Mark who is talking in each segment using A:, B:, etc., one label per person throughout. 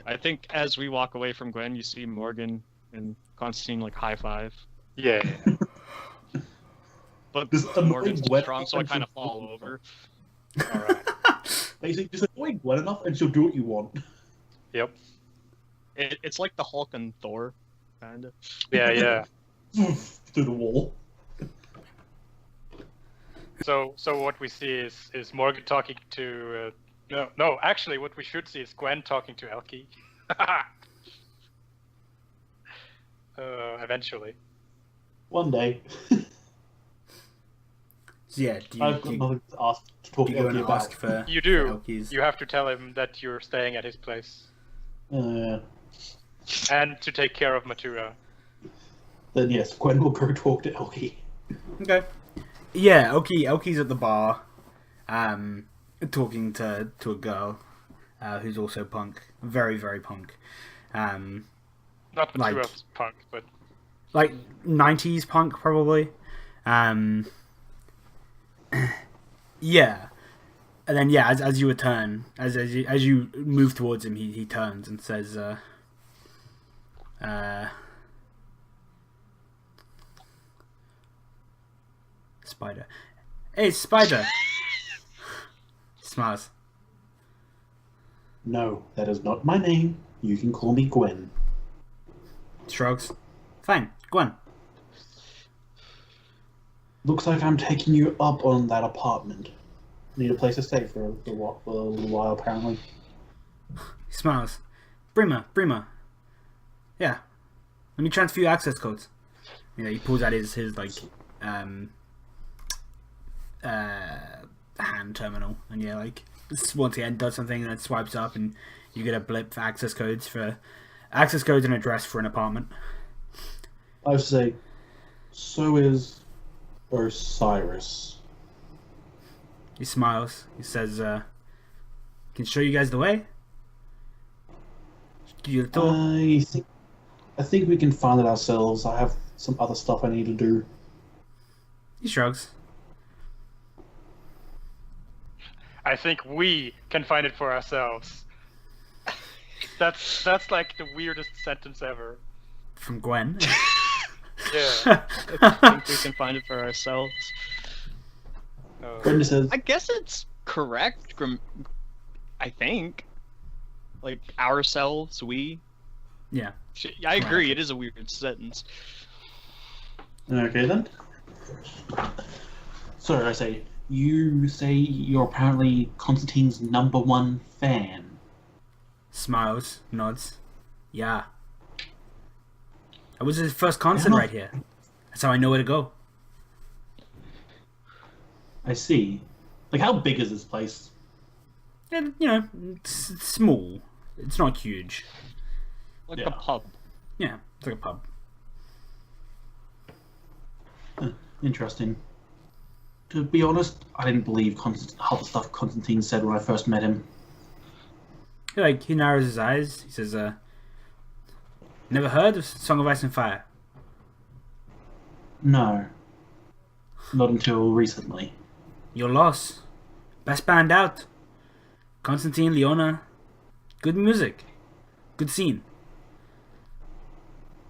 A: I think as we walk away from Gwen, you see Morgan and Constantine like high five.
B: Yeah.
A: But
C: This annoying
A: Morgan's too
C: Gwen
A: strong, so I
C: and
A: kind of
C: she'll-
A: fall over.
B: Alright.
C: Basically, just annoy Gwen enough and she'll do what you want.
B: Yep.
A: It's like the Hulk and Thor, kind of.
B: Yeah.
C: Through the wall.
B: So what we see is Morgan talking to no, actually what we should see is Gwen talking to Elkie. Eventually.
C: One day.
D: So yeah, do
C: I've got
D: you
C: nothing to ask to talk
D: go
C: to
D: and
C: Elkie about.
D: ask for
B: You do.
D: for Elkies?
B: You have to tell him that you're staying at his place
C: Uh,
B: and to take care of Matura.
C: then yes, Gwen will go talk to Elkie.
D: Okay. Yeah, Elkie's at the bar, talking to a girl, who's also punk, very very punk,
B: Not
D: Like-
B: Matura's punk, but
D: like 90s punk probably, yeah, and then yeah, as you return, as you move towards him, he turns and says, Spider. Hey, Spider! Smiles.
C: No, that is not my name. You can call me Gwen.
D: Shrugs. Fine, Gwen.
C: Looks like I'm taking you up on that apartment. Need a place to stay for a little while, apparently.
D: He smiles. Bremer. Yeah. Let me transfer you access codes. You know, he pulls out his like hand terminal, and yeah, like once again does something and then swipes up, and you get a blip for access codes and address for an apartment.
C: I would say, so is Osiris.
D: He smiles. He says, "Can show you guys the way. Give you the tour."
C: I think we can find it ourselves. I have some other stuff I need to do.
D: He shrugs.
B: I think we can find it for ourselves. That's like the weirdest sentence ever.
D: From Gwen.
B: Yeah.
A: I think we can find it for ourselves.
C: Brenda says,
A: I guess it's correct. I think. Like ourselves, we.
D: Yeah.
A: I agree. It is a weird sentence.
C: okay then. So I say, you say you're apparently Constantine's #1 fan.
D: Smiles, nods. Yeah. I was his first concert
C: Yeah.
D: right here. That's how I know where to go.
C: I see. Like, how big is this place?
D: And, you know, it's small. It's not huge.
A: Like
C: Yeah.
A: a pub.
D: Yeah, it's like a pub.
C: Interesting. To be honest, I didn't believe half the stuff Constantine said when I first met him.
D: He narrows his eyes. He says, never heard of Song of Ice and Fire?
C: No. Not until recently.
D: Your loss. Best band out. Constantine, Leona. Good music. Good scene.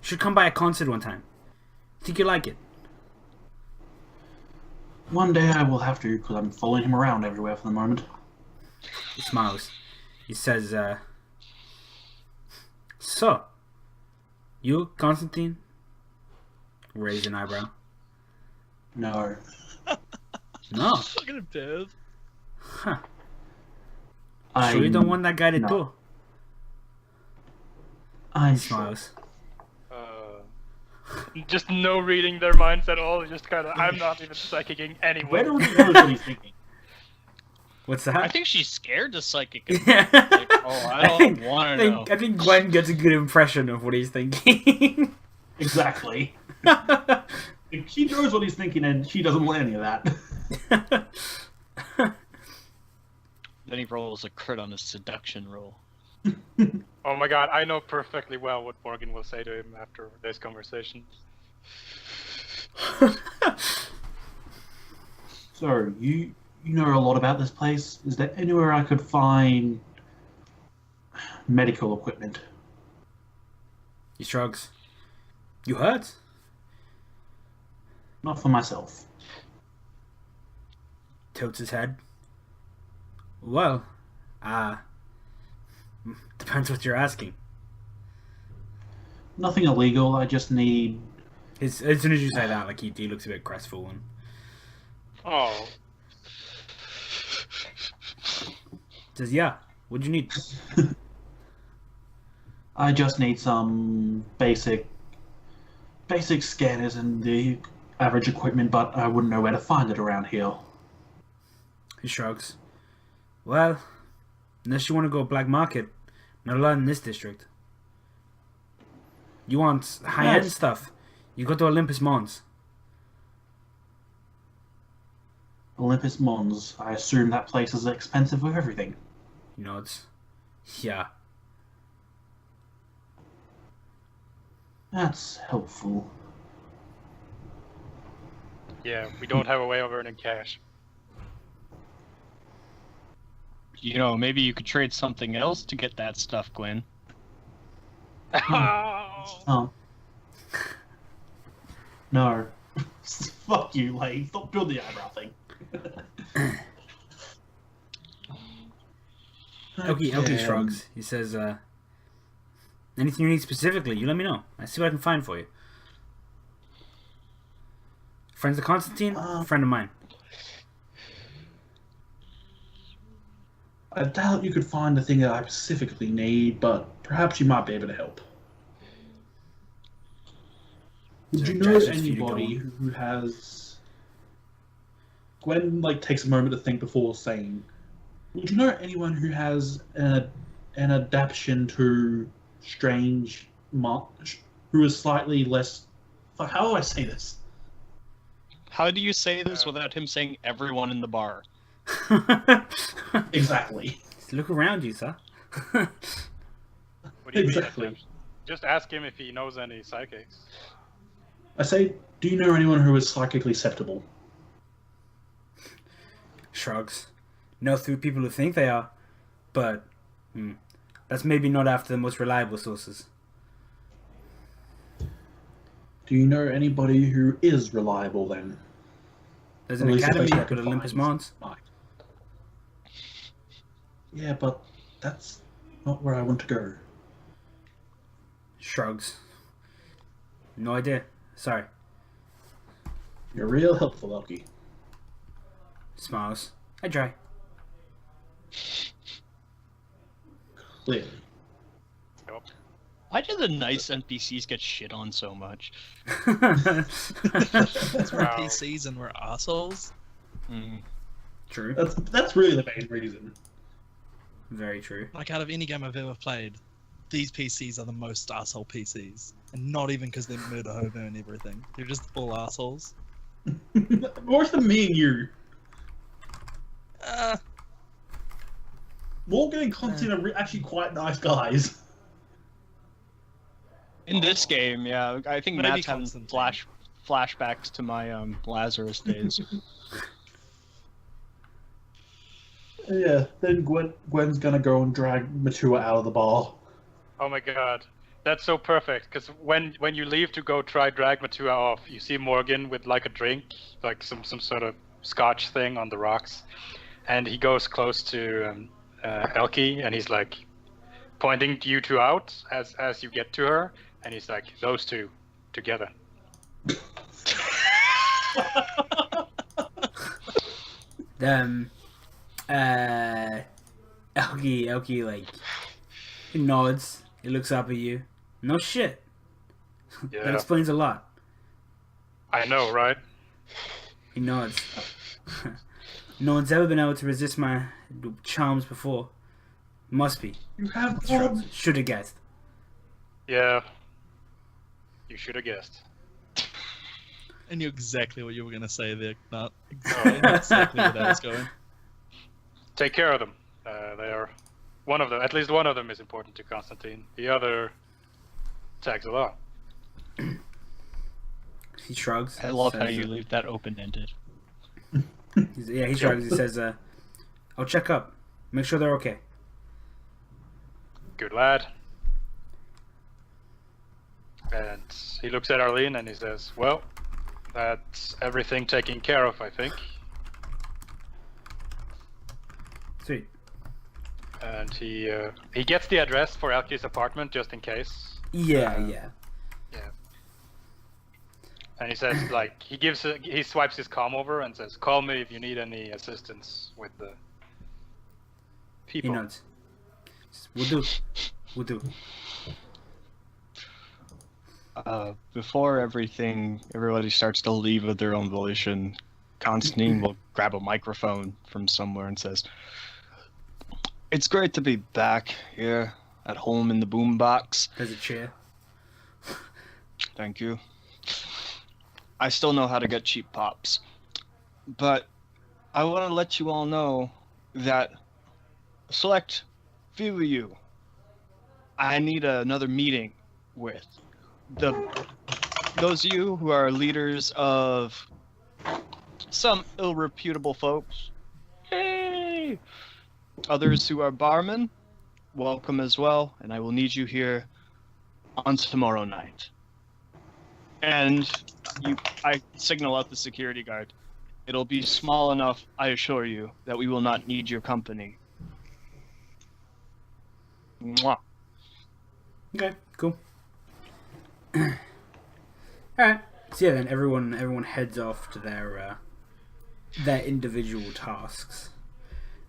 D: Should come by a concert one time. Think you'll like it.
C: One day I will have to, because I'm following him around everywhere for the moment.
D: He smiles. He says, so, you, Constantine? Raise an eyebrow.
C: No.
D: No.
A: Look at him, Dave.
D: Huh.
C: I
D: So you don't want that guy to
C: no.
D: do?
C: I'm
D: He
C: sure.
D: smiles.
B: Just no reading their minds at all. Just kind of, I'm not even psychicking
C: Where
B: anyway.
C: do we know what he's thinking?
D: What's that?
A: I think she's scared to psychic.
D: Yeah.
A: Like, oh, I don't want to know.
D: I think Gwen gets a good impression of what he's thinking.
C: Exactly. She knows what he's thinking, and she doesn't want any of that.
A: Then he rolls a crit on his seduction roll.
B: Oh my god, I know perfectly well what Morgan will say to him after this conversation.
C: So, you know a lot about this place. Is there anywhere I could find medical equipment.
D: He shrugs. You hurt?
C: Not for myself.
D: Tilts his head. Well, depends what you're asking.
C: Nothing illegal, I just need...
D: As soon as you say that, like, he looks a bit crestfallen.
B: Oh,
D: Says, yeah, what'd you need?
C: I just need some basic scanners and the average equipment, but I wouldn't know where to find it around here.
D: He shrugs. Well, unless you want to go black market, not a lot in this district. You want high-end
C: Yes.
D: stuff, you go to Olympus Mons.
C: Olympus Mons. I assume that place is expensive for everything.
D: He nods. Yeah.
C: That's helpful.
B: yeah, we don't have a way of earning cash.
A: You know, maybe you could trade something else to get that stuff, Gwen.
C: Oh. No. Fuck you, Lane. Stop doing the eyebrow thing.
D: Elkie shrugs. He says, anything you need specifically, you let me know. I see what I can find for you. Friends of Constantine? Friend of mine.
C: I doubt you could find the thing that I specifically need, but perhaps you might be able to help. Would you know
D: Jackson's feet are
C: anybody
D: going.
C: who has... Gwen, takes a moment to think before saying, would you know anyone who has an adaptation to strange... who is slightly less... How do I say this?
A: How do you say this without him saying everyone in the bar?
C: Exactly.
D: Look around you, sir.
B: What do you
C: Exactly.
B: mean? Just ask him if he knows any psychics.
C: I say, do you know anyone who is psychically susceptible?
D: Shrugs. Know through people who think they are, but that's maybe not after the most reliable sources.
C: Do you know anybody who is reliable then?
D: There's
C: At
D: an
C: least a place
D: academy
C: I can
D: called Olympus
C: find.
D: Mons.
C: Yeah, but that's not where I want to go.
D: Shrugs. No idea. Sorry.
C: You're real helpful, Elkie.
D: Smiles. I try.
C: Clearly.
A: Why do the nice NPCs get shit on so much?
E: That's we're
B: Wow.
E: PCs and we're assholes.
D: True.
C: That's really the main reason.
D: Very true.
E: Like, out of any game I've ever played, these PCs are the most asshole PCs. And not even because they're murder hobo and everything. They're just all assholes.
C: Worse than me and you. Morgan and Constantine are actually quite nice guys.
A: In this game, yeah, I think
E: Maybe
A: Matt's having
E: Constantine.
A: flashbacks to my Lazarus days.
C: Yeah, then Gwen's gonna go and drag Matua out of the bar.
B: Oh my god. That's so perfect, because when you leave to go try drag Matua off, you see Morgan with like a drink, like some sort of scotch thing on the rocks, and he goes close to Elkie, and he's like pointing you two out as you get to her, and he's like, those two together.
D: Elkie, like, he nods. He looks up at you. No shit. That
B: Yeah,
D: explains a lot.
B: I know, right?
D: He nods. No one's ever been able to resist my charms before. Must be.
C: You have
D: Shrugs. Should have guessed.
B: Yeah. You should have guessed.
E: I knew exactly what you were going to say there, Nut. Exactly where that was going.
B: Take care of them. They are one of them. At least one of them is important to Constantine. The other tags along.
D: He shrugs.
A: I love how
D: says,
A: you leave that open-ended.
D: he shrugs. He says, I'll check up. Make sure they're okay.
B: Good lad. And he looks at Arlene and he says, well, that's everything taken care of, I think.
D: Sweet.
B: And he gets the address for Elke's apartment just in case.
D: Yeah,
B: Uh,
D: yeah.
B: Yeah. And he says, like, he swipes his comm over and says, call me if you need any assistance with the
D: He
B: people.
D: nods. We'll do. We'll do.
A: Before everybody starts to leave of their own volition, Constantine will grab a microphone from somewhere and says, "It's great to be back here at home in the boombox.
D: There's a chair.
A: Thank you. I still know how to get cheap pops. But I want to let you all know that a select few of you I need another meeting with. Those of you who are leaders of some ill-reputable folks. Hey! Others who are barmen, welcome as well, and I will need you here on tomorrow night." And I signal out the security guard. It'll be small enough, I assure you, that we will not need your company. Mwah.
D: Okay, cool. Alright. So yeah, then everyone heads off to their individual tasks.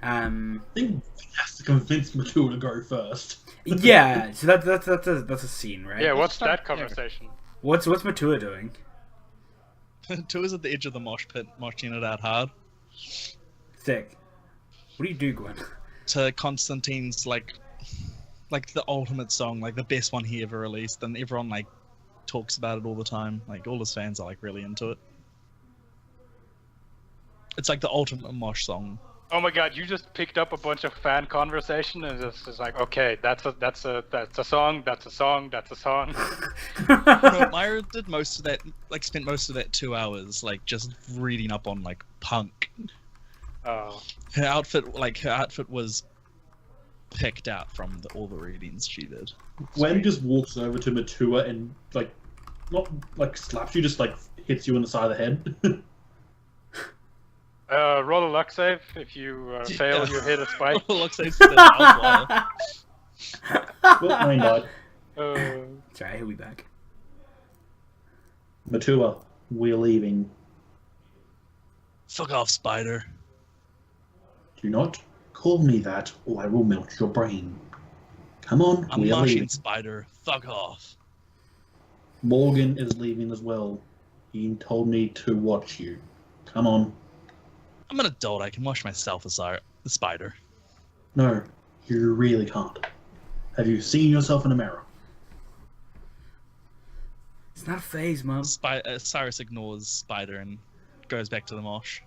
C: I think he has to convince Matua to go first.
D: Yeah, so that's a scene, right?
B: Yeah, what's that conversation?
D: What's Matua doing?
E: Tua's at the edge of the mosh pit, moshing it out hard.
D: Sick. What do you do, Gwen?
E: To Constantine's like the ultimate song, like the best one he ever released, and everyone like talks about it all the time. Like all his fans are like really into it. It's like the ultimate mosh song.
B: Oh my god, you just picked up a bunch of fan conversation and it's just like, okay, that's a song, that's a song, that's a song.
E: No, Myra did most of that, like spent most of that 2 hours like just reading up on like punk.
B: Oh.
E: Her outfit was picked out from all the readings she did.
C: Gwen just walks over to Matua and like, not like slaps you, just like hits you on the side of the head.
B: Roll a luck save. If you fail, you hit a spike.
E: Roll a luck save for that outlier.
C: Well, mine died.
D: Sorry, he'll be back.
C: Matua, we're leaving.
E: Fuck off, Spider.
C: Do not call me that, or I will melt your brain. Come on,
E: I'm
C: we are
E: moshing
C: leaving.
E: Spider. Fuck off.
C: Morgan is leaving as well. He told me to watch you. Come on.
E: I'm an adult. I can wash myself as the Spider.
C: No, you really can't. Have you seen yourself in a mirror?
D: It's not a phase, Mom.
E: Cyrus ignores Spider and goes back to the mosh.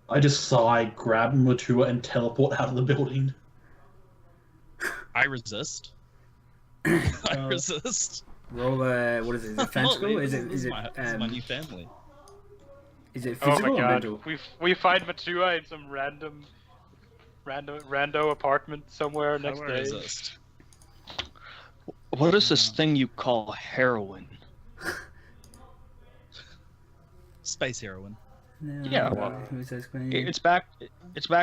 C: I just sigh, grab Matua, and teleport out of the building.
E: I resist. I resist.
D: Roll what is it? Is it physical? Is it
E: This is my new family.
D: Is it
B: Oh
D: physical
B: my
D: or
B: god,
D: mental?
B: we find Matua in some rando apartment somewhere next
E: I
B: day.
E: resist.
A: What is this thing you call heroin?
E: Space heroin.
D: No,
A: Yeah, well,
D: who's explaining?
A: It's back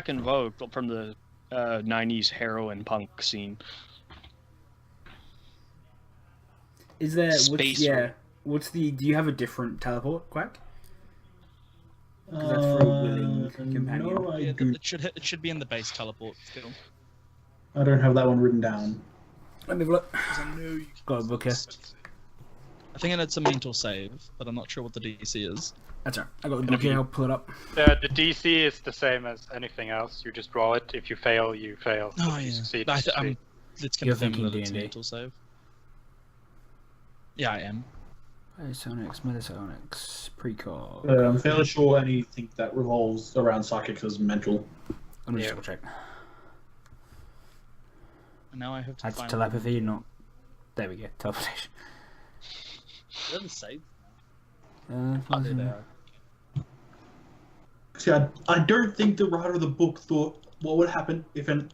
A: in vogue from the 90s heroin punk scene.
D: Is there?
A: Space room.
D: Do you have a different teleport, Quack? Because that's for a willing companion.
C: No, I
E: Yeah,
C: do.
E: it should be in the base teleport skill.
C: I don't have that one written down.
D: Let me have a look.
E: 'Cause I know you can
D: Got a book here.
E: I think it's a mental save, but I'm not sure what the DC is.
D: That's alright. I got the book here. I'll pull it up.
B: The DC is the same as anything else. You just roll it. If you fail, you fail.
E: Oh
B: If you
E: yeah.
B: succeed,
E: No,
B: you succeed.
E: Let's
D: You're
E: confirm
D: thinking
E: that it's
D: D&D.
E: mental save. Yeah, I am.
D: Sonics, Metasonics, Precog.
C: I'm fairly sure anything that revolves around psychics is mental.
D: Let me just
B: Yeah.
D: double check.
E: And now I have to
D: That's
E: find
D: telepathy, not. There we go. Teleportation.
E: Where are the saves?
D: Uh,
E: Oh, there they are.
C: See, I don't think the writer of the book thought what would happen if an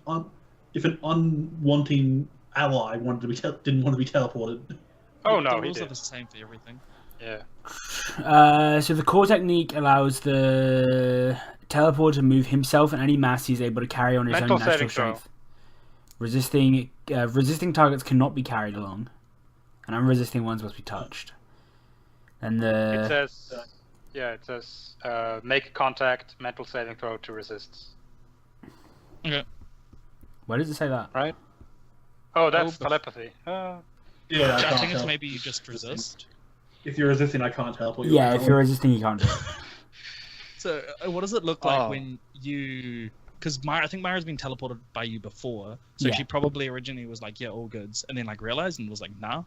C: unwanting ally didn't want to be teleported?
B: Oh
E: The
B: no, he
E: rules are
B: did.
E: the same for everything.
B: Yeah.
D: So the core technique allows the teleporter to move himself and any mass he's able to carry on his
B: Mental
D: own natural
B: saving throw.
D: strength. Resisting targets cannot be carried along, and unresisting ones must be touched. And
B: It
D: the
B: says make contact, mental saving throw to resist.
E: Okay.
D: where does it say that?
B: Right? Oh, that's
E: but-
B: telepathy.
C: Yeah,
E: I
C: can't
E: think it's
C: tell.
E: maybe you just resist.
C: If you're resisting, I can't teleport you.
D: Yeah, if you're resisting, you can't do it.
E: So, what does it look like
A: Oh.
E: when you? Because I think Myra's been teleported by you before, so
D: Yeah.
E: she probably originally was like, "Yeah, all goods," and then like realized and was like, "Nah."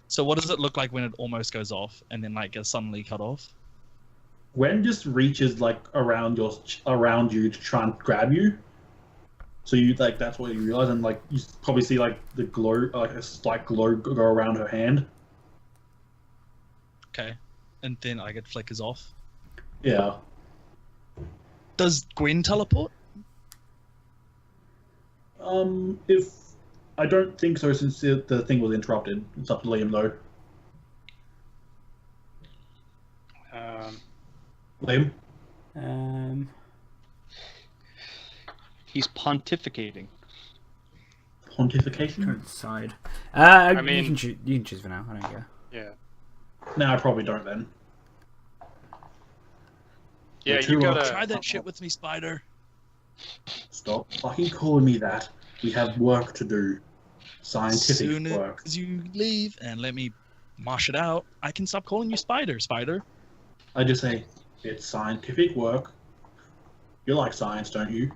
E: So, what does it look like when it almost goes off and then like gets suddenly cut off?
C: Gwen just reaches like around you to try and grab you. So you like that's what you realize, and like you probably see like the glow, like a slight glow go around her hand.
E: Okay, and then like it flickers off.
C: Yeah.
E: Does Gwen teleport?
C: If I don't think so, since the thing was interrupted. It's up to Liam though. Liam.
A: He's pontificating.
C: Pontification?
D: Current side.
B: mean-
D: you can choose for now. I don't care.
B: Yeah.
C: No, I probably don't then.
B: Yeah,
C: Well,
B: you
C: too
B: gotta.
E: Try that shit with me, Spider.
C: Stop fucking calling me that. We have work to do. Scientific
E: Soon
C: work.
E: as you leave and let me mosh it out, I can stop calling you Spider. Spider.
C: I just say, it's scientific work. You like science, don't you?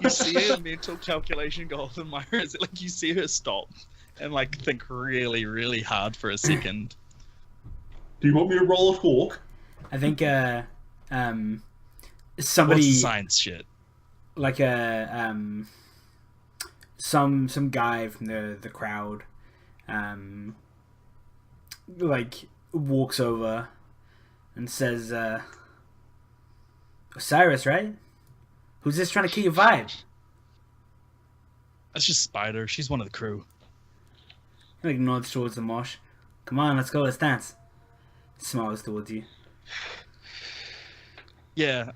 E: You see a mental calculation go off in Myra. Is it like you see her stop and like think really, really hard for a second?
C: Do you want me to roll a talk?
D: I think
E: What's
D: somebody
E: the science shit?
D: like some guy from the crowd like walks over and says Osiris, right? Who's this trying to kill your vibe?
E: That's just Spider. She's one of the crew.
D: He like nods towards the mosh. Come on, let's go, let's dance. Smiles towards you.
E: Yeah,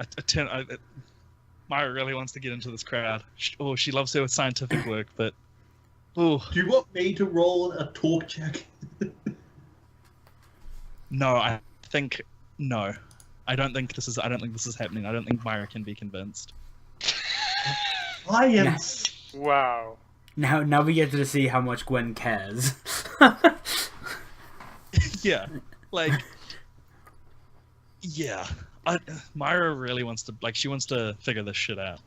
E: Myra really wants to get into this crowd. She loves her scientific work, but
C: Do you want me to roll a talk check?
E: no, I think no. I don't think this is happening. I don't think Myra can be convinced.
C: Science!
B: Wow.
D: Now we get to see how much Gwen cares.
E: Yeah, like, yeah. Myra really wants to, like, she wants to figure this shit out.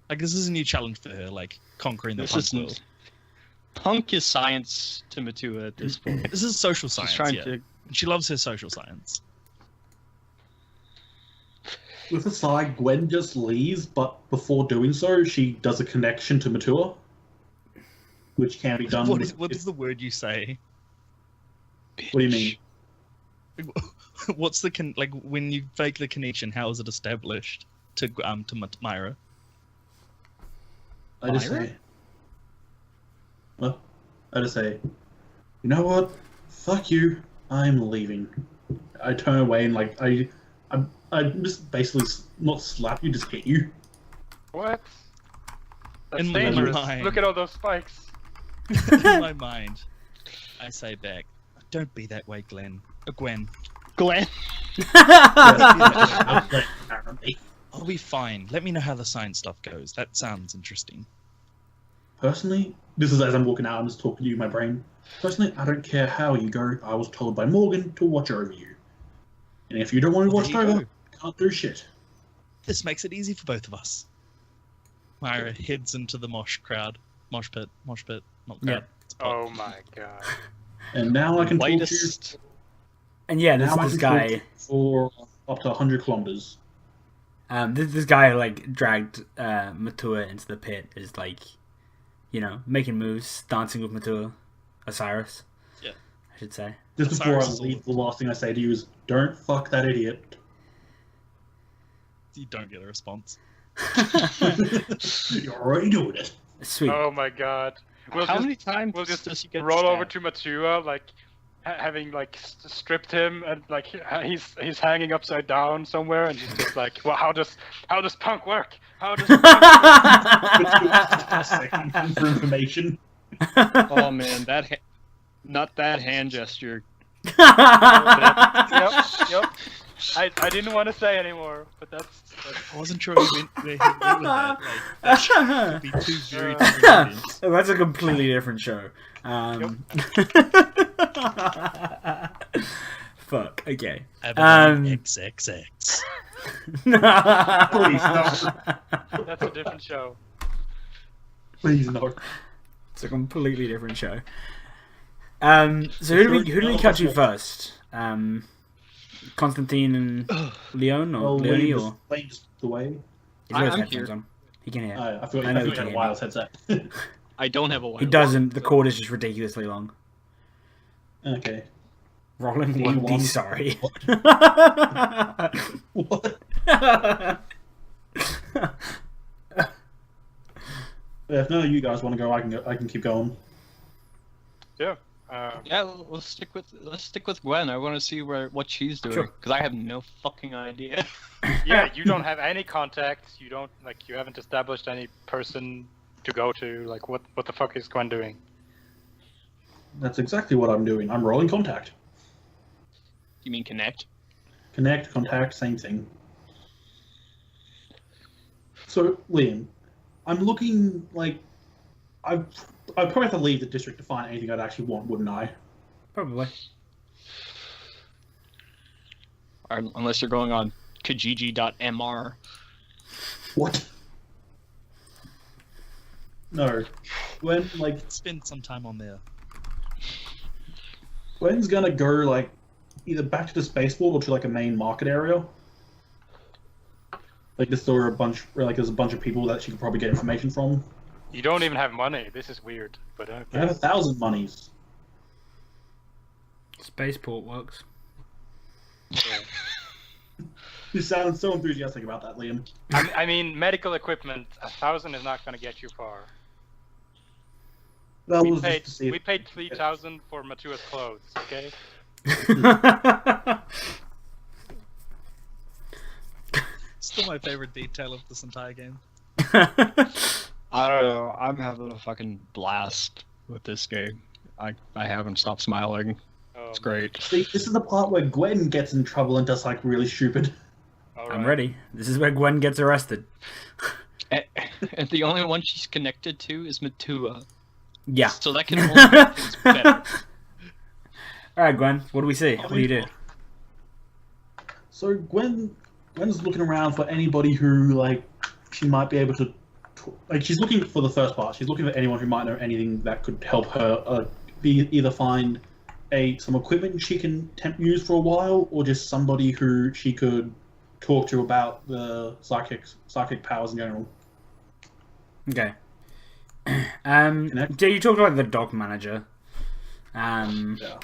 E: Like, this is a new challenge for her, like, conquering the
A: This
E: punk
A: isn't-
E: world.
A: Punk is science to Matua at this point.
E: This is social
A: She's
E: science,
A: trying
E: yeah.
A: to.
E: She loves her social science.
C: With a sigh, Gwen just leaves, but before doing so, she does a connection to Matua, which can be done.
E: What
C: with-
E: is the word you say?
C: What do you mean?
E: What's the like when you fake the connection? How is it established to Myra?
C: I just
E: Myra?
C: say. Well, I just say, you know what? Fuck you. I'm leaving. I turn away and like I just basically not slap you, just hit you.
B: What? That's
E: In my
B: dangerous.
E: mind.
B: Look at all those spikes.
E: In my mind, I say back, "Don't be that way, Gwen."
A: Glenn.
C: Apparently.
E: I'll be fine. Let me know how the science stuff goes. That sounds interesting.
C: Personally, this is as I'm walking out. I'm just talking to you, in my brain. Personally, I don't care how you go. I was told by Morgan to watch over you, and if you don't want to
E: Well,
C: watch
E: there you
C: over, can't do shit.
E: This makes it easy for both of us. Myra heads into the mosh pit, not crowd.
D: Yeah.
E: It's a pot.
B: Oh my god.
C: And now I can talk to you.
A: Lightest.
D: And yeah,
C: Now I
D: this
C: can
D: guy,
C: talk for up to 100 kilometers.
D: this guy like dragged Matua into the pit. Is like, making moves, dancing with Matua, Osiris.
E: Yeah.
D: I should say.
C: Just before I
E: Osiris is all
C: leave, the last thing I say to you is, don't fuck that idiot.
E: You don't get a response.
C: You're already doing it.
D: Sweet.
B: Oh my god.
A: How many times
B: We'll just
A: does he get
B: roll over
A: stabbed?
B: to Matua, like having like stripped him, and like he's hanging upside down somewhere, and he's just like, well, how does punk work? How does punk
C: Second for information.
A: Oh man, not that hand gesture.
B: Yep. I didn't want to say anymore, but that's
E: I wasn't sure where he went with that. Like, that could be two very different audience.
D: That's a completely different show. Fuck. Okay.
E: Abaddon XXX.
C: Please, no.
B: that's a different show.
C: Please, no.
D: It's a completely different show. So who do we cut to first? Constantine and Leon or Leonie or
C: Wayne just the way.
D: he's got his
A: I'm
D: headphones
A: here.
D: on. He can hear.
C: I forgot
D: I
C: you
D: know
C: had
D: he
C: a
D: can.
C: wireless headset.
A: I don't have a
D: He
A: wireless.
D: doesn't. The cord is just ridiculously long.
C: Okay.
D: Rolling
C: He
D: 1D,
C: won.
D: sorry.
C: What? If none of you guys want to go, I can go. I can keep going.
B: Yeah.
A: Yeah, let's stick with Gwen. I want to see what she's doing
D: Sure.
A: because I have no fucking idea.
B: Yeah, you don't have any contacts. You don't you haven't established any person to go to. Like, what the fuck is Gwen doing?
C: That's exactly what I'm doing. I'm rolling contact.
A: You mean connect?
C: Connect, contact, same thing. So, Liam, I'm looking like I'd probably have to leave the district to find anything I'd actually want, wouldn't I?
D: Probably.
A: Or unless you're going on Kijiji.mr.
C: What? No. Gwen, like,
E: Spend some time on there.
C: Gwen's gonna go, like, either back to the spaceport or to, like, a main market area. Like, there's a bunch of people that she could probably get information from.
B: You don't even have money. This is weird. But
C: I have 1,000 monies.
D: Spaceport works.
C: You sound so enthusiastic about that, Liam.
B: I mean, medical equipment. 1,000 is not going to get you far.
C: That
B: We
C: was
B: paid
C: just to see if-
B: 3,000 for Matua's clothes. Okay.
E: Still my favorite detail of this entire game.
A: I don't know. I'm having a fucking blast with this game. I haven't stopped smiling. It's great.
C: See, this is the part where Gwen gets in trouble and does, like, really stupid.
B: All
D: I'm
B: right.
D: ready. This is where Gwen gets arrested.
A: And the only one she's connected to is Matua.
D: Yeah.
A: So that can only make things better.
D: Alright, Gwen, what do we see? What do you do?
C: So Gwen's looking around for anybody who, like, she might be able to... Like, she's looking for the first part. She's looking for anyone who might know anything that could help her either find some equipment she can use for a while, or just somebody who she could talk to about the psychic powers in general.
D: Okay.
C: Connect.
D: Yeah, you talked about the dock manager.
C: Yeah.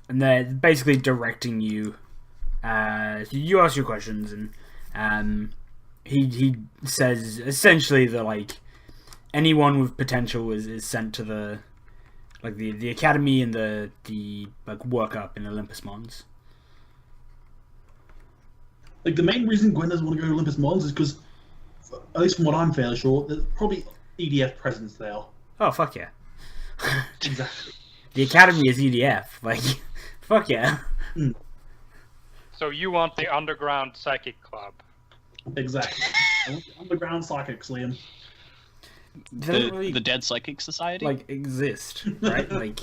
D: And they're basically directing you. You ask your questions, and he says essentially that, like, anyone with potential is sent to the academy and the like workup in Olympus Mons.
C: Like, the main reason Gwen doesn't want to go to Olympus Mons is because, at least from what I'm fairly sure, there's probably EDF presence there.
D: Oh fuck yeah!
C: Exactly.
D: The academy is EDF. Like, fuck yeah.
B: So you want the underground psychic club?
C: Exactly. I want the underground psychics, Liam.
D: They don't really,
A: The Dead Psychic Society?
D: like, exist, right? Like,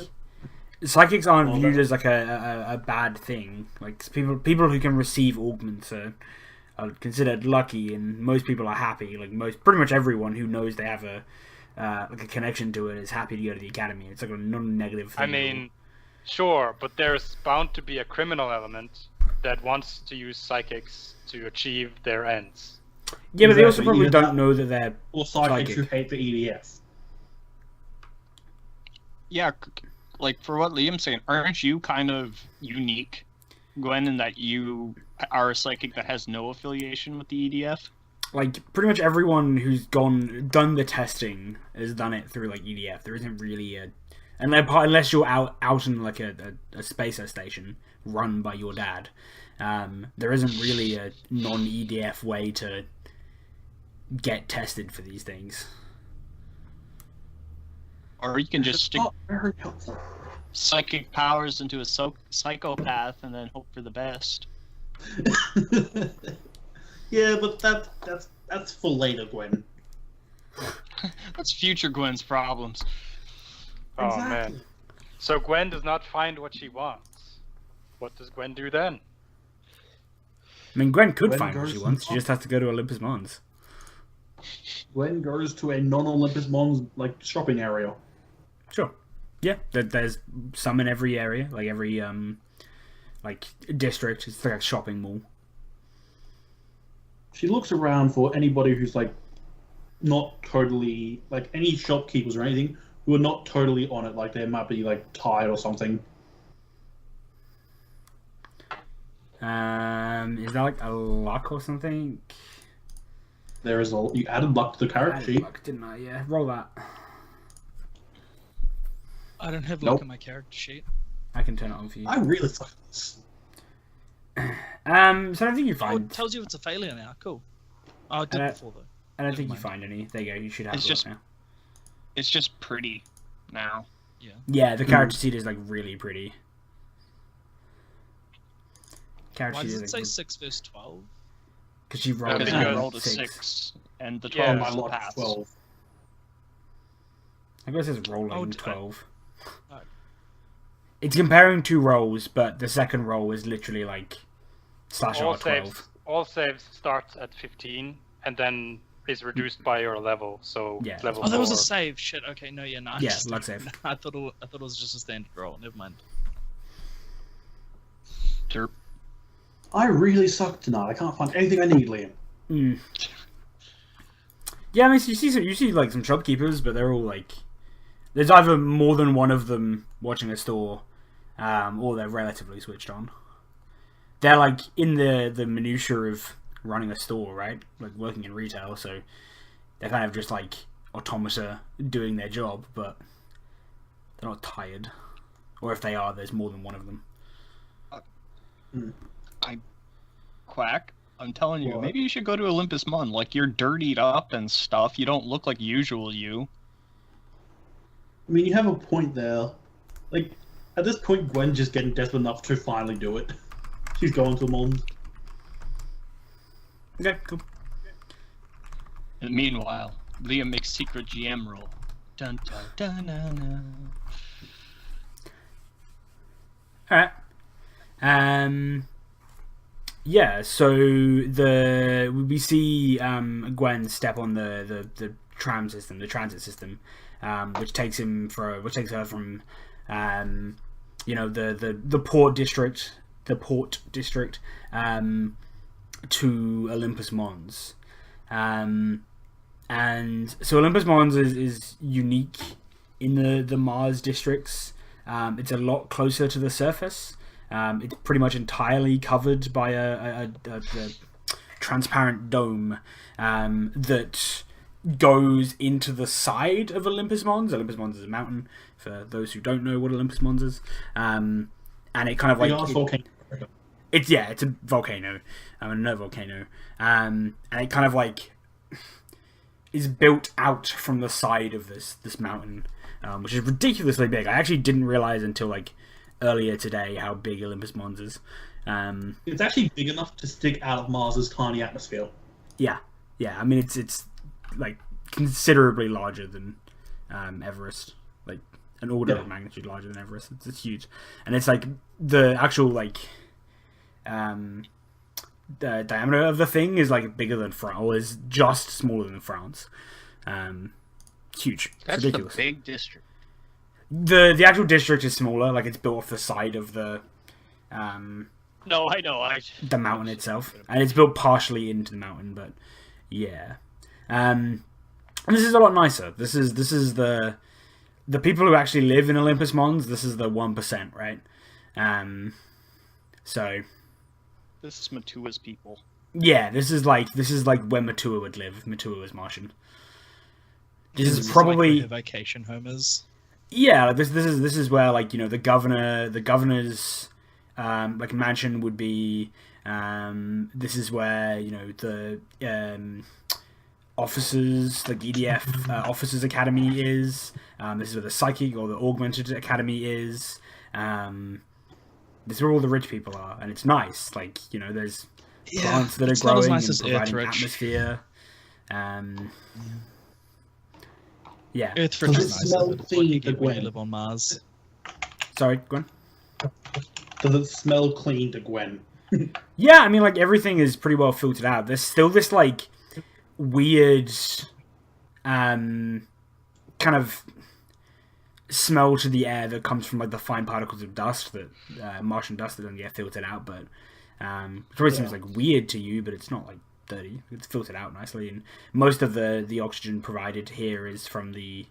D: psychics aren't
C: Well,
D: viewed
C: that-
D: as like a bad thing. Like, people who can receive augments are considered lucky, and most people are happy. Like, pretty much everyone who knows they have a connection to it is happy to go to the academy. It's like a non-negative thing.
B: I mean, sure, but there's bound to be a criminal element that wants to use psychics to achieve their ends.
D: yeah, but they also
C: exactly,
D: probably
C: either
D: don't
C: that-
D: know that they're
C: Or psychics
D: Psychic.
C: who hate the EDF.
A: Yeah, like for what Liam's saying, aren't you kind of unique? Gwen, in that you are a psychic that has no affiliation with the EDF?
D: Like, pretty much everyone who's done the testing has done it through, like, EDF. There isn't really a... Unless you're out in, like, a space station run by your dad. There isn't really a non-EDF way to get tested for these things.
A: Or you can just stick
C: Not very helpful.
A: psychic powers into a psychopath and then hope for the best.
C: Yeah, but that's for later, Gwen.
A: That's future Gwen's problems.
B: Oh
C: Exactly.
B: man. So Gwen does not find what she wants. What does Gwen do then?
D: I mean, Gwen could
C: Gwen
D: find what
C: goes
D: she
C: to
D: wants.
C: the
D: She just has to go to Olympus Mons.
C: Gwen goes to a non-Olympus Mons like shopping area.
D: Sure. Yeah, there's some in every area, like every like district. It's like a shopping mall.
C: She looks around for anybody who's like not totally like any shopkeepers or anything who are not totally on it. Like they might be like tired or something.
D: Is that like a luck or something?
C: There is you added luck to the
D: I
C: character
D: had
C: sheet.
D: luck, didn't I? Yeah, roll that.
E: I don't have
C: Nope.
E: luck in my character sheet.
D: I can turn it on for you.
C: I really suck at this.
D: So I don't think you
E: Oh,
D: find.
E: it tells you it's a failure now. Cool. Oh, it did before though.
D: I don't think
E: never
D: you
E: mind.
D: find any. There you go. You should have
A: It's
D: luck
A: just-
D: now.
A: It's just pretty now.
D: Yeah, the character sheet is like really pretty. Character
E: Why
D: sheet
E: does
D: is
E: it say
D: like
E: 6 verse 12?
D: because she rolled
A: Because
B: because-
A: I
D: a
A: rolled a
D: 6.
A: 6, and the
B: Yeah.
A: 12
C: My
A: is the
C: luck
A: pass.
C: 12.
D: I guess it's rolling
E: Oh,
D: 12.
E: Oh.
D: It's comparing two rolls, but the second roll is literally like slash
B: All
D: R 12.
B: saves starts at 15 and then is reduced by your level. So
D: Yeah.
B: level
E: Oh, that was a
B: 4.
E: save. Shit. Okay, no, yeah, no. I
D: Yeah,
E: just-
D: luck save.
E: I thought it was just a standard roll. Never mind.
A: Derp.
C: I really suck tonight. I can't find anything I need, Liam.
D: Mm. Yeah, I mean, so you see like some shopkeepers, but they're all like, there's either more than one of them watching a store, or they're relatively switched on. They're like in the minutiae of running a store, right? Like working in retail, so they're kind of just like automata doing their job, but they're not tired. Or if they are, there's more than one of them.
A: Quack. I'm telling you,
C: What?
A: maybe you should go to Olympus Mon. Like, you're dirtied up and stuff. You don't look like usual you.
C: I mean, you have a point there. Like, at this point, Gwen's just getting desperate enough to finally do it. She's going to Mons.
D: Okay, cool.
A: And meanwhile, Liam makes secret GM roll. Dun dun dun dun dun.
D: Alright. Yeah, so we see Gwen step on the tram system, the transit system, which takes her from the port district to Olympus Mons. And so Olympus Mons is unique in the Mars districts. It's a lot closer to the surface. It's pretty much entirely covered by a transparent dome that goes into the side of Olympus Mons. Olympus Mons is a mountain, for those who don't know what Olympus Mons is. And it kind of like...
C: volcano.
D: It's a volcano, a nerve volcano, and it kind of like is built out from the side of this mountain, which is ridiculously big. I actually didn't realize until like earlier today how big Olympus Mons is.
C: It's actually big enough to stick out of Mars's tiny atmosphere.
D: Yeah. I mean, it's like considerably larger than Everest, like an order of magnitude larger than Everest. It's huge, and it's like the actual like. The diameter of the thing is like bigger than France, or is just smaller than France. It's huge. It's
A: That's
D: ridiculous.
A: the big district.
D: The actual district is smaller, like it's built off the side of the
A: No, I know.
D: the mountain itself, and it's built partially into the mountain. But yeah, and this is a lot nicer. This is the people who actually live in Olympus Mons. This is the 1%, right? So
A: This is Matua's people.
D: yeah, this is like where Matua would live if Matua was Martian. This is
E: Like
D: probably
E: where her vacation home is.
D: yeah. This is where like the governor's like mansion would be. This is where the officers like EDF officers academy is. This is where the psychic or the augmented academy is. This is where all the rich people are, and it's nice. Like there's plants that are
E: it's not as
D: growing
E: nice
D: and
E: as
D: providing
E: Earthridge.
D: atmosphere. Yeah.
E: Earthridge
C: Does
E: is
C: it
E: nicer,
C: smell
E: but it's what you
C: clean,
E: get when you
C: Gwen?
E: live on Mars.
D: Sorry, Gwen.
C: Does it smell clean to Gwen?
D: Yeah, I mean, like everything is pretty well filtered out. There's still this like weird, kind of smell to the air that comes from like the fine particles of dust that Martian dust that don't get filtered out. But it probably seems like weird to you, but it's not like dirty. It's filtered out nicely, and most of the oxygen provided here is from the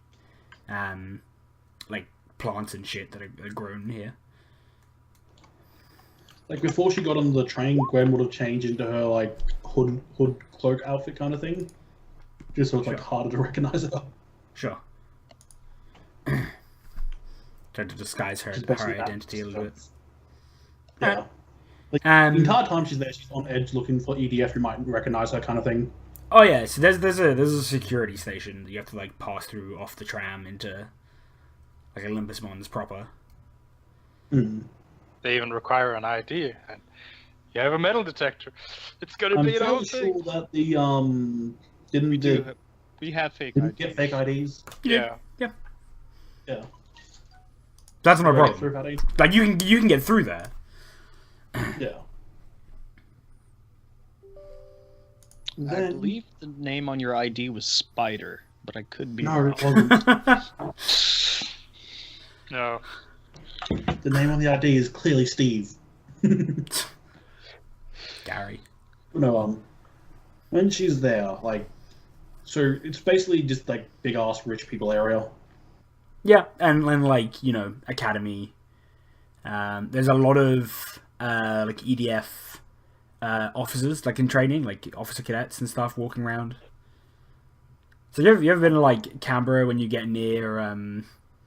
D: like plants and shit that are grown here.
C: Like before she got on the train, Gwen would have changed into her like hood cloak outfit kind of thing, just so it's like harder to recognize her.
D: Sure. Tried to disguise her
C: Especially
D: identity a little bit.
C: Yeah. Like the entire time she's there, she's on edge looking for EDF who might recognize her kind of thing.
D: Oh yeah, so there's a security station that you have to like pass through off the tram into like Olympus Mons proper.
C: Mm.
B: They even require an ID, and you have a metal detector. It's gonna
C: I'm
B: be an
C: fairly
B: old
C: sure
B: thing.
C: that the didn't
A: We
C: the,
A: do. We have fake
C: didn't
A: IDs.
C: get fake IDs.
B: Yeah.
C: Yeah.
D: That's not a
C: Already
D: problem.
C: through IDs.
D: Like you can get through there.
C: Yeah.
A: I
C: Then-
A: believe the name on your ID was Spider, but I could be
C: No,
A: wrong.
C: it wasn't.
B: No.
C: The name on the ID is clearly Steve.
D: Gary.
C: No, when she's there, like, so it's basically just like big ass rich people area.
D: Yeah, and like academy. There's a lot of like EDF officers like in training, like officer cadets and stuff walking around. So you ever been to like Canberra when you get near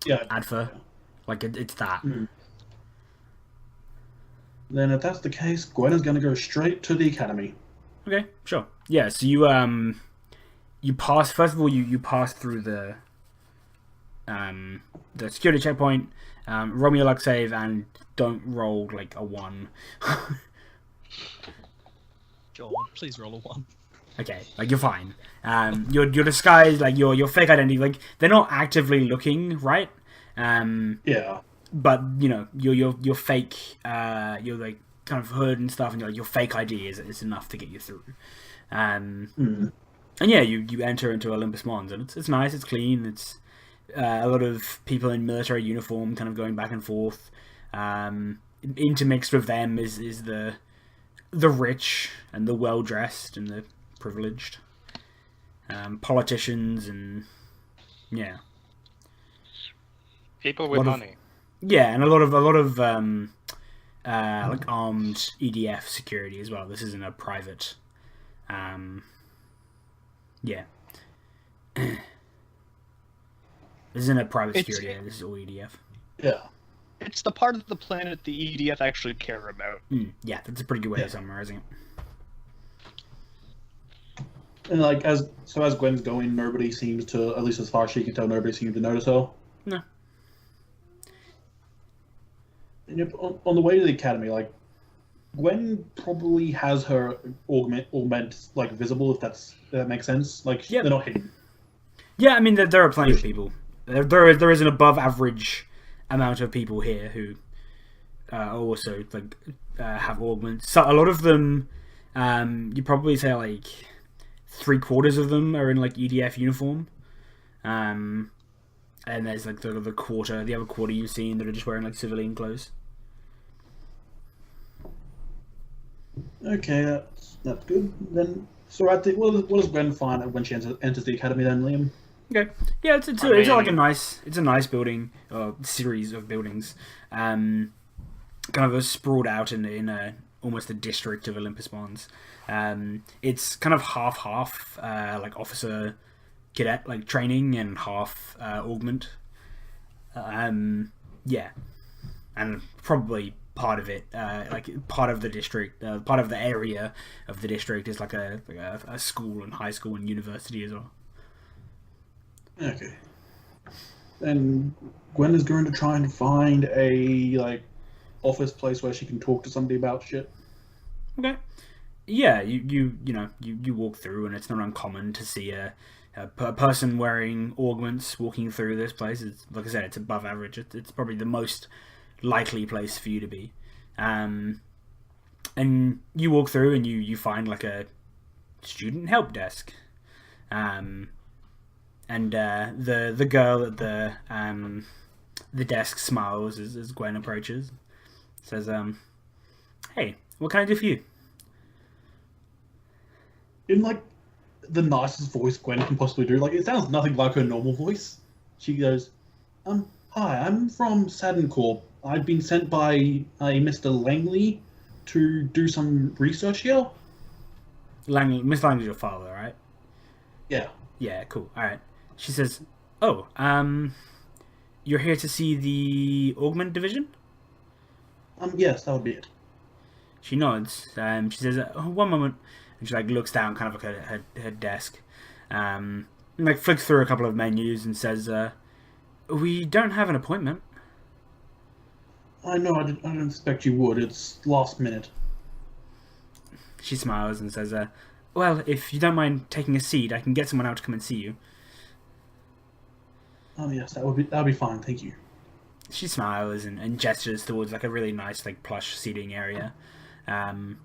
C: Yeah.
D: Adfa? Like it's that.
C: Mm. Then if that's the case, Gwen is going to go straight to the academy.
D: Okay, sure. Yeah, so you pass first of all you pass through the security checkpoint. Roll me a luck save and don't roll like a 1.
E: John, please roll a 1.
D: Okay, like you're fine. Your disguise, like your fake identity, like they're not actively looking, right?
C: Yeah.
D: But your fake, your like kind of hood and stuff, and your fake ID is enough to get you through.
C: Mm.
D: And yeah, you enter into Olympus Mons, and it's nice, it's clean, it's a lot of people in military uniform, kind of going back and forth. Intermixed with them is the rich and the well dressed and the privileged, politicians and yeah.
B: People with
D: Lot of-
B: money.
D: Yeah, and a lot of like armed EDF security as well. This isn't a private. Yeah. This isn't a private
A: It's-
D: security area. This is all EDF.
C: Yeah.
A: It's the part of the planet the EDF actually care about.
D: Yeah, that's a pretty good way of summarizing it.
C: And like as Gwen's going, nobody seems to, at least as far as she can tell, nobody seems to notice her.
D: No.
C: And on the way to the academy, like Gwen probably has her augment like visible, if that makes sense. Like
D: Yep.
C: they're not hidden.
D: Yeah, I mean there are plenty of people. There is an above average amount of people here who also like have augments. So a lot of them, you probably say like 3/4 of them are in like EDF uniform, and there's like the other quarter you've seen that are just wearing like civilian clothes.
C: Okay, that's good. Then so at the, what does Gwen find when she enters the academy then, Liam?
D: Okay, yeah, it's like a nice building or series of buildings. kind of sprawled out in a almost a district of Olympus Mons. It's kind of half like officer cadet like training and half augment. Yeah, and probably part of it, like part of the district, part of the area of the district is like a school and high school and university as well.
C: Okay. And Gwen is going to try and find a like office place where she can talk to somebody about shit.
D: Okay. Yeah, you walk through, and it's not uncommon to see a person wearing augments walking through this place. It's, like I said, it's above average. It's probably the most likely place for you to be. And you walk through, and you find like a student help desk. And the girl at the desk smiles as Gwen approaches. Says, "Hey, what can I do for you?"
C: In like the nicest voice Gwen can possibly do. Like it sounds nothing like her normal voice. She goes, "Hi, I'm from Saturn Corp. I've been sent by a Mr. Langley to do some research here."
D: Mr. Langley's your father, right?
C: Yeah.
D: Yeah, cool. All right. She says, "Oh, you're here to see the augment division?"
C: Yes, that would be it.
D: She nods. She says, "One moment," and she like looks down, kind of like her desk, and like flicks through a couple of menus and says, "We don't have an appointment."
C: I know. I didn't expect you would. It's last minute.
D: She smiles and says, "Well, if you don't mind taking a seat, I can get someone out to come and see you."
C: Yes, that'd be fine. Thank you.
D: She smiles and gestures towards like a really nice like plush seating area, and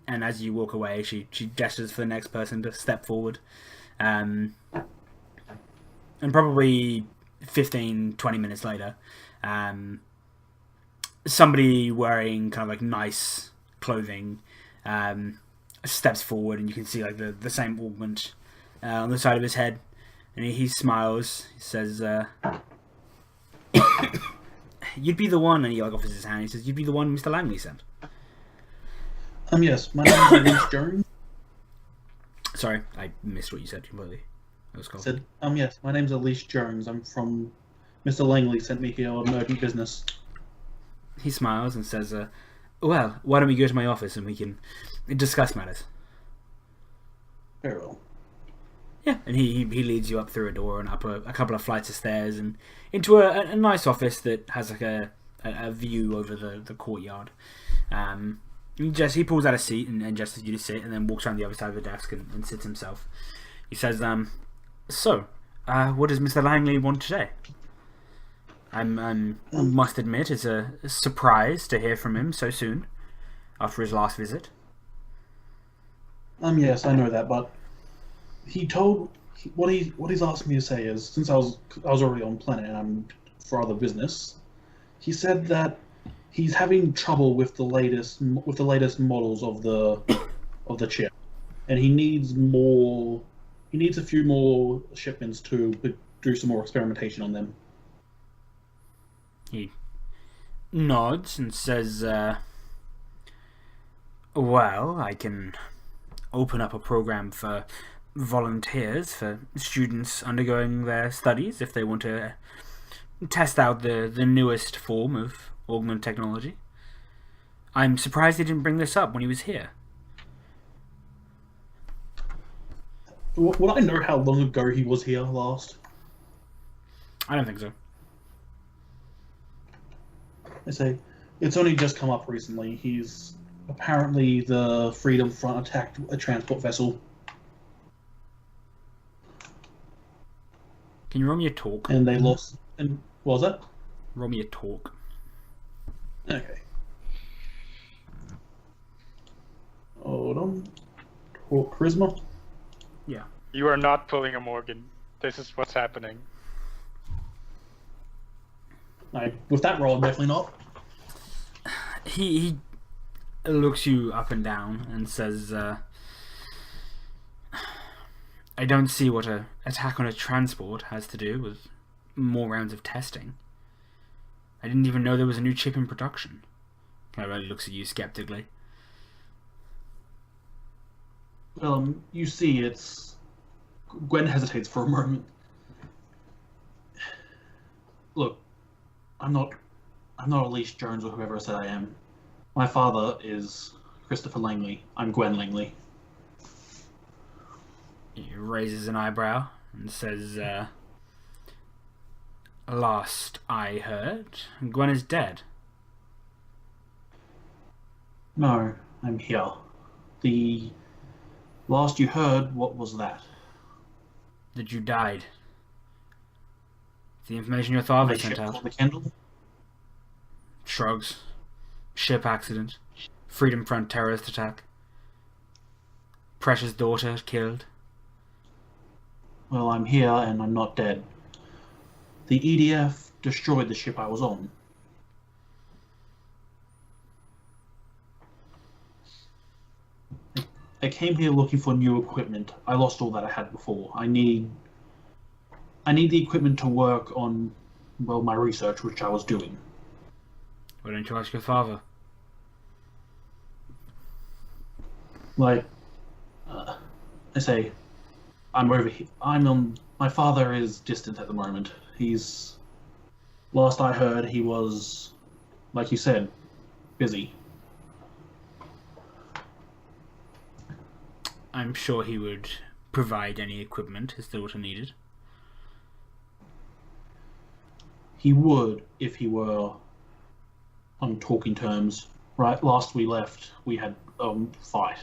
D: as you walk away, she gestures for the next person to step forward, and probably 15-20 minutes later, somebody wearing kind of like nice clothing steps forward, and you can see like the same augment on the side of his head, and he smiles. He says, "You'd be the one," and he like offers his hand. He says, "You'd be the one Mr. Langley sent."
C: Yes, my name is Elise Jones.
D: Sorry, I missed what you said completely. That was cool.
C: Said, yes, my name's Elise Jones. I'm from Mr. Langley sent me here on urgent business.
D: He smiles and says, "Well, why don't we go to my office and we can discuss matters?"
C: Very well.
D: Yeah, and he leads you up through a door and up a couple of flights of stairs and into a nice office that has like a view over the courtyard. He pulls out a seat and gestures you to sit, and then walks around the other side of the desk and sits himself. He says, "So, what does Mr. Langley want today?" I must admit, it's a surprise to hear from him so soon after his last visit.
C: Yes, I know that, but what he's asked me to say is, since I was already on planet and I'm for other business, he said that he's having trouble with the latest models of the chip, and he needs a few more shipments to do some more experimentation on them.
D: He nods and says, "Well, I can open up a program for volunteers, for students undergoing their studies if they want to test out the newest form of augment technology. I'm surprised he didn't bring this up when he was here."
C: Would I know how long ago he was here last?
D: I don't think so.
C: I say, it's only just come up recently. He's apparently the Freedom Front attacked a transport vessel.
D: Can you roll me a talk?
C: And they lost. And what was that?
D: Roll me a talk.
C: Okay. Hold on. Talk charisma.
D: Yeah.
B: You are not pulling a Morgan. This is what's happening.
C: With that roll, definitely not.
D: He looks you up and down and says, "I don't see what an attack on a transport has to do with more rounds of testing. I didn't even know there was a new chip in production." Kind of looks at you skeptically.
C: Well, you see, it's... Gwen hesitates for a moment. Look, I'm not Elise Jones or whoever I said I am. My father is Christopher Langley. I'm Gwen Langley.
D: He raises an eyebrow and says, last I heard, Gwen is dead.
C: No, I'm here. The last you heard, what was that?
D: That you died. The information your father
C: The
D: sent
C: ship
D: out.
C: called the Kendall?
D: Shrugs. Ship accident. Freedom Front terrorist attack. Precious daughter killed.
C: Well, I'm here and I'm not dead. The EDF destroyed the ship I was on. I came here looking for new equipment. I lost all that I had before. I need the equipment to work on, well, my research, which I was doing.
D: Why don't you ask your father?
C: Like, I say, I'm over here. My father is distant at the moment. Last I heard, he was, like you said, busy.
D: I'm sure he would provide any equipment his daughter needed.
C: He would if he were on talking terms. Right, last we left, we had a fight.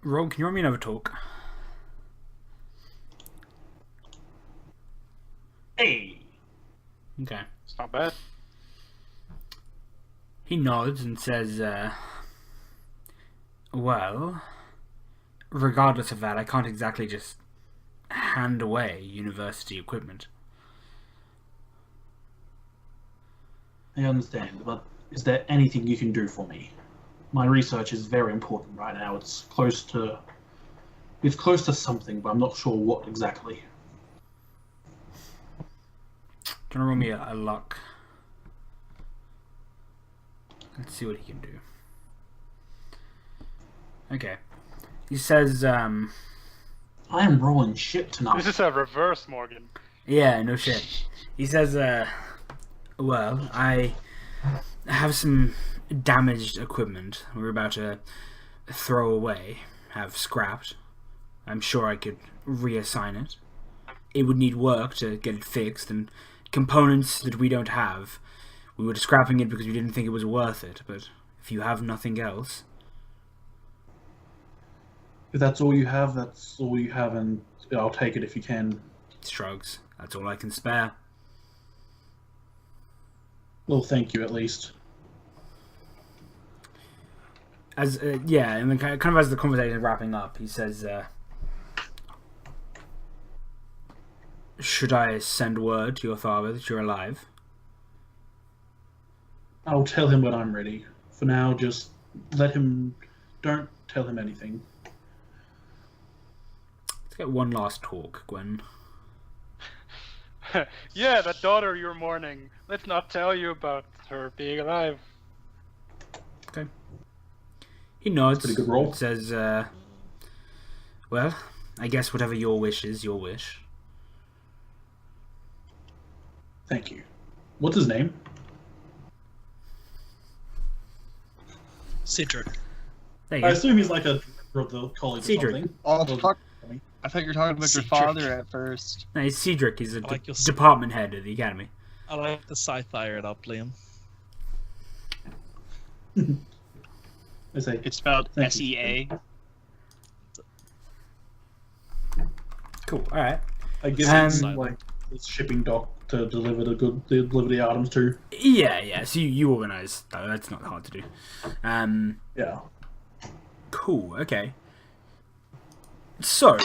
D: Rogue, can you want me another talk?
C: Hey!
D: Okay.
B: It's not bad.
D: He nods and says, well, regardless of that, I can't exactly just hand away university equipment.
C: I understand, but is there anything you can do for me? My research is very important right now. It's close to something, but I'm not sure what exactly.
D: Do you want to roll me a luck? Let's see what he can do. Okay. He says,
C: I am rolling shit tonight.
B: This is a reverse Morgan.
D: yeah, no shit. He says, well, I have some damaged equipment we're about to throw away, have scrapped. I'm sure I could reassign it. It would need work to get it fixed, and components that we don't have. We were scrapping it because we didn't think it was worth it, but if you have nothing else...
C: If that's all you have, that's all you have, and I'll take it if you can.
D: Shrugs. That's all I can spare.
C: Well, thank you at least.
D: As yeah, and then kind of as the conversation is wrapping up, he says, should I send word to your father that you're alive?
C: I'll tell him when I'm ready. For now, just don't tell him anything.
D: Let's get one last talk, Gwen.
B: Yeah, that daughter you're mourning. Let's not tell you about her being alive.
D: Okay. He nods.
C: Pretty good roll.
D: And says, well, I guess whatever your wish is, your wish.
C: Thank you. What's his name?
E: Cedric.
D: There you
C: I
D: go.
C: assume he's like a director of the college
D: Cedric.
C: or something.
A: Oh,
C: Or-
A: fuck. I thought you were talking about your
E: Cedric.
A: father at first.
D: No, he's Cedric. He's a
E: I like your-
D: department head of the academy.
E: I like the sci-fi it up, Liam.
C: I say,
A: It's spelled
C: Thank you.
A: SEA.
D: Cool. All right.
C: I give him like the shipping dock to deliver the items to.
D: Yeah. So you organise. That's not hard to do.
C: Yeah.
D: Cool. Okay. So,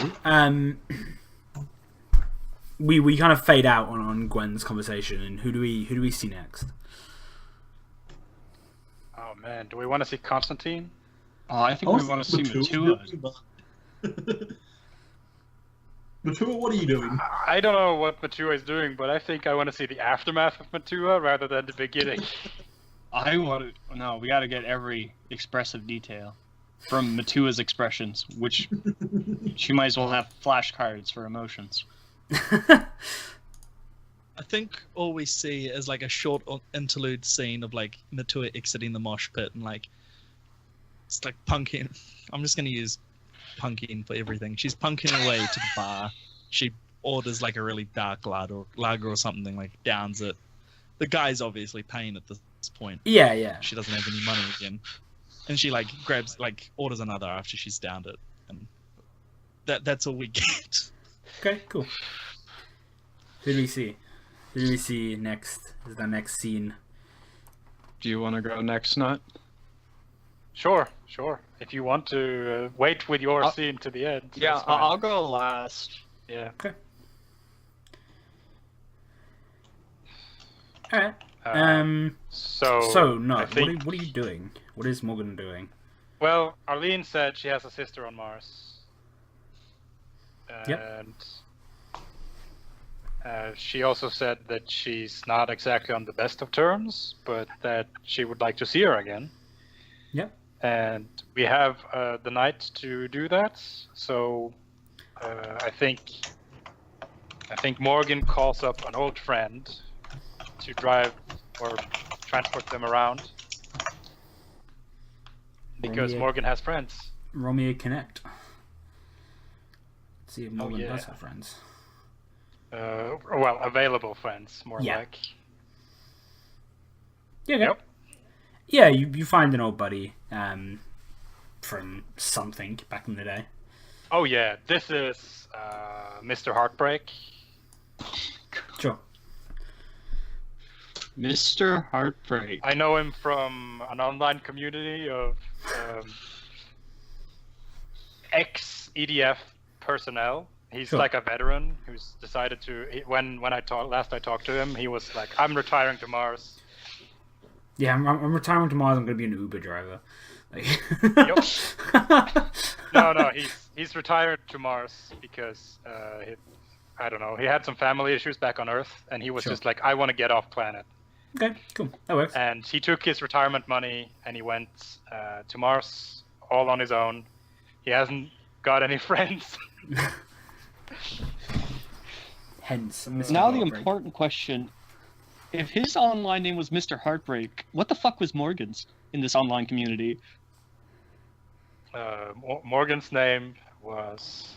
D: we kind of fade out on Gwen's conversation, and who do we see next?
B: Oh man, do we want to see Constantine?
A: Oh, I think we want to see Matua.
C: Matua, what are you doing?
B: I don't know what Matua is doing, but I think I want to see the aftermath of Matua rather than the beginning.
A: No, we gotta get every expressive detail from Matua's expressions, which she might as well have flashcards for emotions.
E: I think all we see is like a short interlude scene of like Matua exiting the mosh pit and like it's like punking. I'm just gonna use punking for everything. She's punking her way to the bar. She orders like a really dark lager or something, like downs it. The guy's obviously paying at this point.
D: Yeah.
E: She doesn't have any money again, and she like orders another after she's downed it, and that's all we get.
D: Okay, cool. Who do we see? Who do we see next? Is the next scene?
A: Do you want to go next, Nut?
B: Sure. If you want to wait with your scene to the end.
A: Yeah,
B: that's fine.
A: I'll go last. Yeah.
D: Okay. Alright. So no.
B: I think,
D: what are you doing? What is Morgan doing?
B: well, Arlene said she has a sister on Mars.
D: Yep.
B: And she also said that she's not exactly on the best of terms, but that she would like to see her again.
D: Yep.
B: And we have the night to do that. So I think Morgan calls up an old friend to drive or transport them around because
D: Romeo-
B: Morgan has friends.
D: Romeo Connect. Let's see if Morgan
B: yeah.
D: does have friends.
B: Well, available friends, more
D: Yeah.
B: like.
D: Yeah. Okay.
B: Yep.
D: Yeah, you find an old buddy from something back in the day.
B: Oh yeah, this is Mr. Heartbreak.
D: Sure.
A: Mr. Heartbreak.
B: I know him from an online community of ex-EDF personnel. He's
D: Sure.
B: like a veteran who's decided to. When I talked to him, he was like, "I'm retiring to Mars."
D: Yeah, I'm retiring to Mars. I'm going to be an Uber driver. Like...
B: No, he's retired to Mars because I don't know. He had some family issues back on Earth, and he was
D: Sure.
B: just like, "I want to get off planet."
D: Okay, cool. That works.
B: And he took his retirement money and he went to Mars all on his own. He hasn't got any friends.
D: Hence, Mr.
A: Now the
D: Heartbreak.
A: important question: if his online name was Mr. Heartbreak, what the fuck was Morgan's in this online community?
B: Morgan's name was.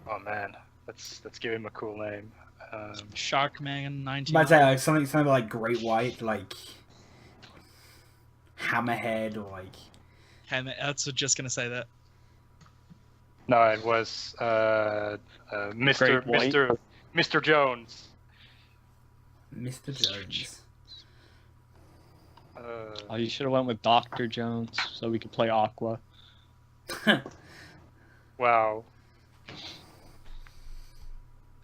B: Oh man, let's give him a cool name.
E: Sharkman 19.
D: Might say like something like Great White, like Hammerhead, or like
E: I was just gonna say that.
B: No, it was Mr.
A: Great White.
B: Mr. Jones.
D: Mr. Jones.
A: Oh, you should have went with Dr. Jones so we could play Aqua.
B: Wow.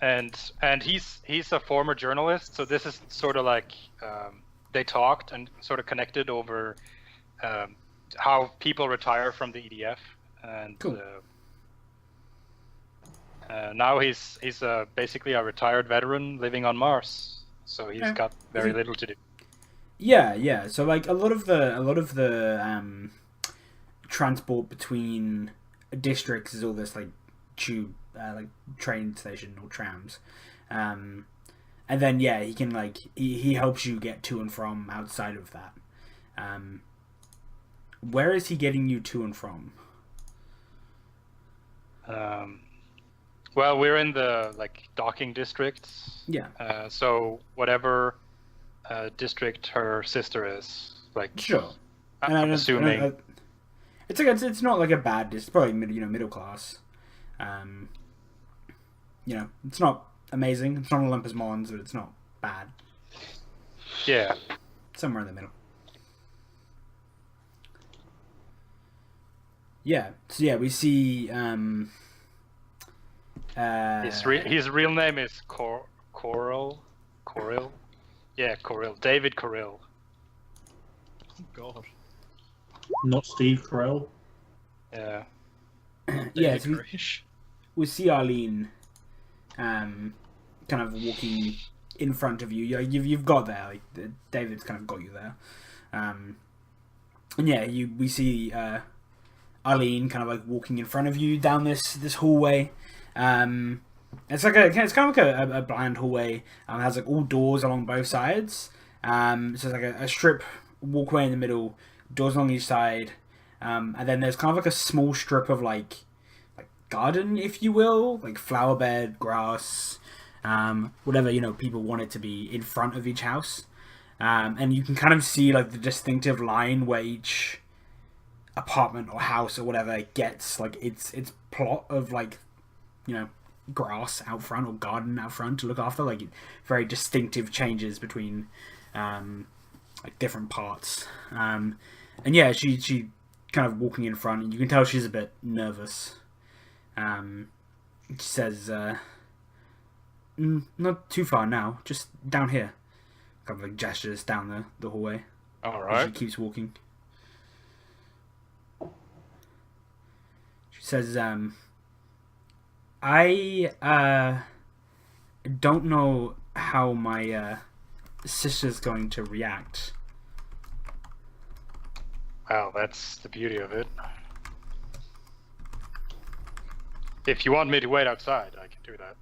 B: And he's a former journalist, so this is sort of like they talked and sort of connected over how people retire from the EDF, and
D: Cool.
B: Now he's basically a retired veteran living on Mars, so he's
D: Yeah.
B: got very little to do.
D: Yeah. So like a lot of the transport between districts is all this like tube, like train station or trams, and then yeah, he can like he helps you get to and from outside of that. Where is he getting you to and from?
B: Well, we're in the like docking districts.
D: Yeah.
B: So whatever district her sister is, like
D: Sure.
B: I'm assuming.
D: It's like it's not like a bad district. Probably middle class. It's not amazing. It's not Olympus Mons, but it's not bad.
B: Yeah.
D: Somewhere in the middle. Yeah. So yeah, we see.
B: His real name is Coril. Yeah, Coril. David Coril.
E: Oh God.
C: Not Steve Carell.
B: Yeah.
D: Yeah.
E: David
D: So we,
E: Koresh.
D: we see Arlene, kind of walking in front of you. You've got there. Like, David's kind of got you there. And yeah, we see Arlene kind of like walking in front of you down this hallway. It's kind of like a blind hallway. It has like all doors along both sides. So it's like a strip walkway in the middle, doors along each side, and then there's kind of like a small strip of like garden, if you will, like flower bed, grass, whatever people want it to be in front of each house. And you can kind of see like the distinctive line where each apartment or house or whatever gets like its plot of like grass out front or garden out front to look after, like very distinctive changes between like different parts. And yeah, she kind of walking in front, and you can tell she's a bit nervous. She says, not too far now, just down here. Kind of like gestures down the hallway.
B: All right.
D: She keeps walking. She says, I don't know how my sister's going to react.
B: Well, that's the beauty of it. If you want me to wait outside, I can do that.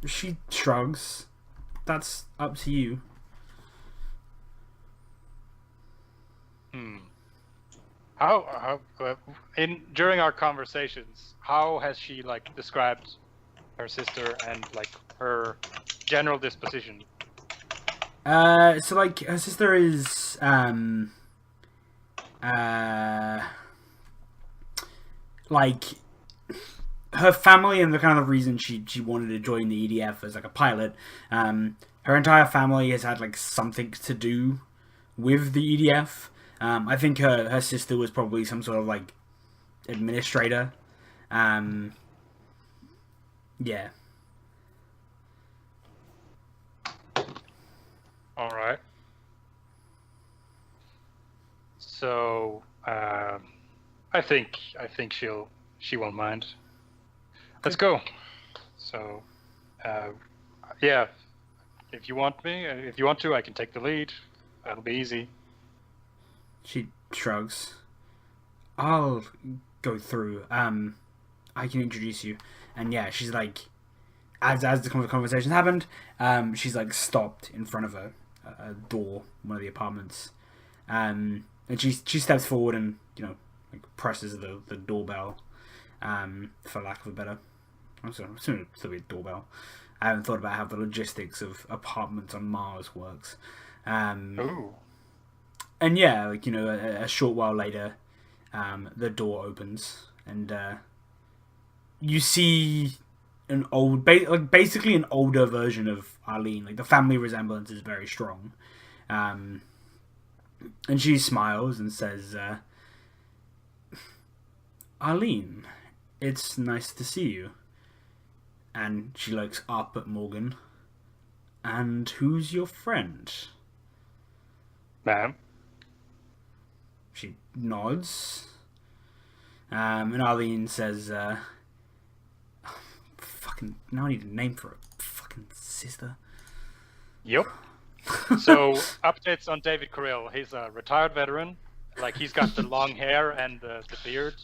D: She shrugs. That's up to you.
B: How during our conversations, how has she like described her sister and like her general disposition?
D: So like her sister is like her family, and the kind of the reason she wanted to join the EDF as like a pilot. Her entire family has had like something to do with the EDF. I think her sister was probably some sort of like administrator. Yeah.
B: All right. So I think she won't mind. Let's go. So yeah, if you want to, I can take the lead. That'll be easy.
D: She shrugs. I'll go through. I can introduce you. And yeah, she's like, as the conversation happened, she's like stopped in front of a door, one of the apartments, and she steps forward and like presses the doorbell, for lack of a better. I'm sorry, it's still be a doorbell. I haven't thought about how the logistics of apartments on Mars works.
B: Ooh.
D: And yeah, like a short while later, the door opens and you see an old, basically an older version of Arlene. Like the family resemblance is very strong, and she smiles and says, "Arlene, it's nice to see you." And she looks up at Morgan. "And who's your friend?"
B: Ma'am.
D: She nods. And Arlene says, fucking, now I need a name for a fucking sister.
B: Yep. So, updates on David Carrill. He's a retired veteran. Like, he's got the long hair and the beard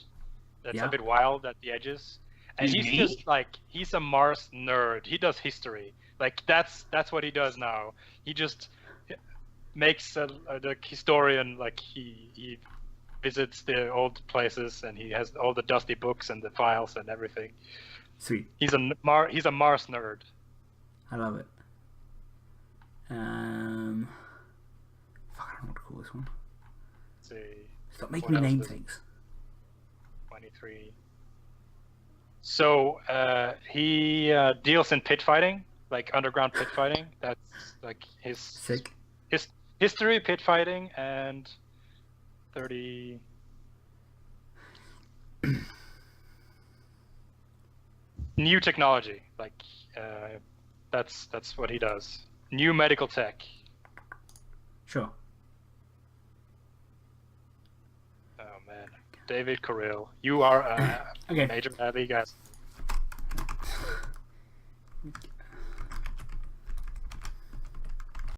B: that's a bit wild at the edges. And he's just, like, he's a Mars nerd. He does history. Like, that's what he does now. He just makes the historian, like, he visits the old places, and he has all the dusty books and the files and everything.
D: Sweet.
B: He's a Mars nerd.
D: I love it. Fuck, I don't know what to call this one.
B: Let's see.
D: Stop making me name things.
B: 23. So he deals in pit fighting, like underground pit fighting. That's like his
D: Sick.
B: His history, pit fighting, and 30. New technology, like that's what he does. New medical tech.
D: Sure.
B: Oh man. David Correll. You are a
D: Okay.
B: major league guy.